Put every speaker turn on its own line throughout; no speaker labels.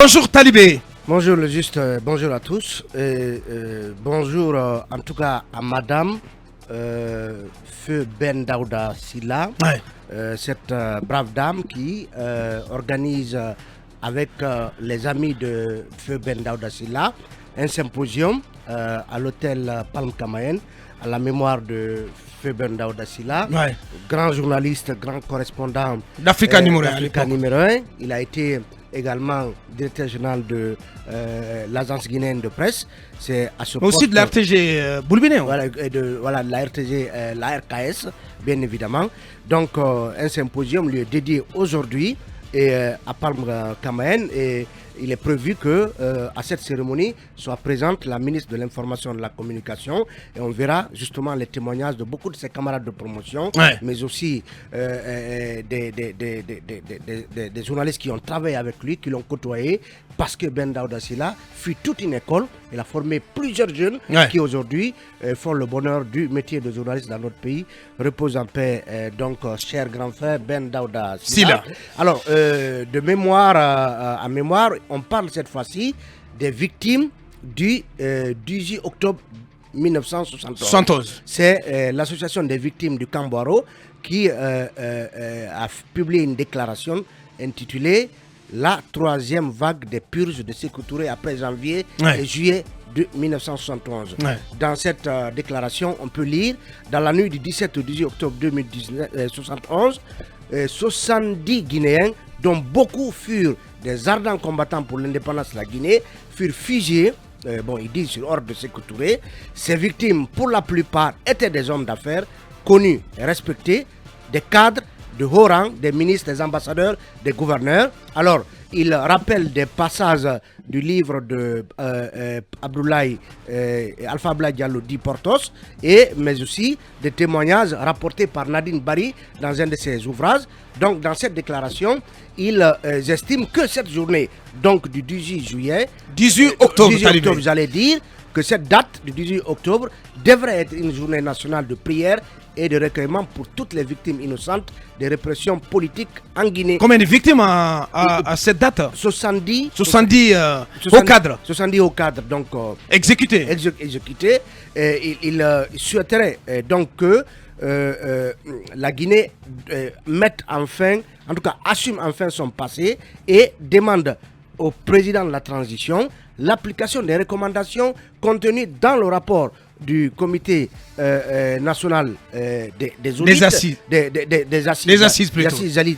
Bonjour Talibé.
Bonjour le juste, bonjour à tous. Bonjour en tout cas à Madame Feu Ben Daouda Silla, cette brave dame qui organise avec les amis de Feu Ben Daouda Silla un symposium à l'hôtel Palm Kamayen à la mémoire de Feu Ben Daouda Silla, grand journaliste, grand correspondant
d'Africa numéro
1. Il a été également directeur général de l'agence guinéenne de presse. C'est à ce
poste, aussi de la RTG Boulbiné.
Voilà, de la RTG, la RKS, bien évidemment. Donc, un symposium lui est dédié aujourd'hui à Palm Kamayen, et il est prévu que à cette cérémonie soit présente la ministre de l'Information et de la Communication, et on verra justement les témoignages de beaucoup de ses camarades de promotion, mais aussi des journalistes qui ont travaillé avec lui, qui l'ont côtoyé, parce que Ben Daouda Silla fut toute une école. Il a formé plusieurs jeunes qui aujourd'hui font le bonheur du métier de journaliste dans notre pays. Repose en paix, donc, cher grand frère Ben Daouda Silla. Alors, de mémoire à mémoire, on parle cette fois-ci des victimes du 18 octobre 1971. C'est l'association des victimes du Kambouaro qui a publié une déclaration intitulée La troisième vague des purges de Sékou Touré après janvier et juillet de 1971. Dans cette déclaration, on peut lire: dans la nuit du 17 au 18 octobre 1971, 70 Guinéens, dont beaucoup furent des ardents combattants pour l'indépendance de la Guinée, furent fusillés. Ils disent sur ordre de Sékou Touré. Ces victimes, pour la plupart, étaient des hommes d'affaires connus et respectés, des cadres de haut rang, des ministres, des ambassadeurs, des gouverneurs. Alors, il rappelle des passages du livre de Alpha Abdoulaye Diallo dit Portos, mais aussi des témoignages rapportés par Nadine Barry dans un de ses ouvrages. Donc, dans cette déclaration, ils estiment que cette journée, donc du 18 octobre, j'allais dire, que cette date du 18 octobre devrait être une journée nationale de prière et de recueillement pour toutes les victimes innocentes des répressions politiques en Guinée.
Combien de victimes à cette date?
70
au cadre.
70 au cadre, donc
exécutés.
Il souhaiterait donc que la Guinée mette enfin, en tout cas assume enfin son passé, et demande au président de la transition l'application des recommandations contenues dans le rapport du comité national des assises,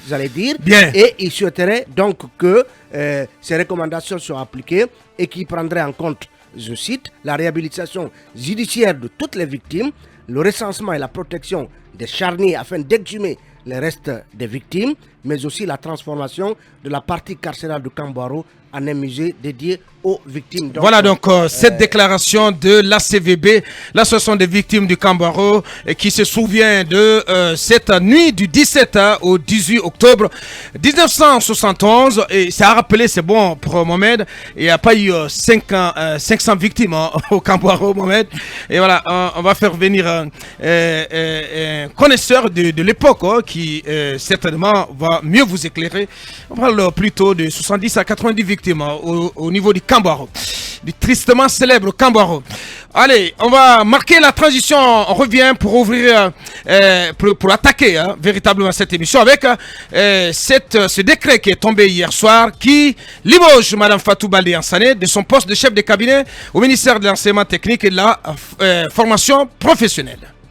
j'allais dire.
Bien.
Et il souhaiterait donc que ces recommandations soient appliquées et qui prendraient en compte, je cite, la réhabilitation judiciaire de toutes les victimes, le recensement et la protection des charniers afin d'exhumer les restes des victimes, mais aussi la transformation de la partie carcérale de Kambouaro en un musée dédié aux victimes. Donc,
voilà donc cette déclaration de l'ACVB, l'association des victimes du Kambouaro, qui se souvient de cette nuit du 17 au 18 octobre 1971. Et ça a rappelé, c'est bon pour Mohamed, il n'y a pas eu 500 victimes au Kambouaro, Mohamed. Et voilà, on va faire venir un connaisseur de l'époque qui certainement va mieux vous éclairer. On parle plutôt de 70 à 90 victimes au niveau du Kambouaro, du tristement célèbre Kambouaro. Allez, on va marquer la transition. On revient pour ouvrir, pour attaquer véritablement cette émission avec ce décret qui est tombé hier soir, qui limoge Mme Fatou Baldé Ansane de son poste de chef de cabinet au ministère de l'enseignement technique et de la formation professionnelle.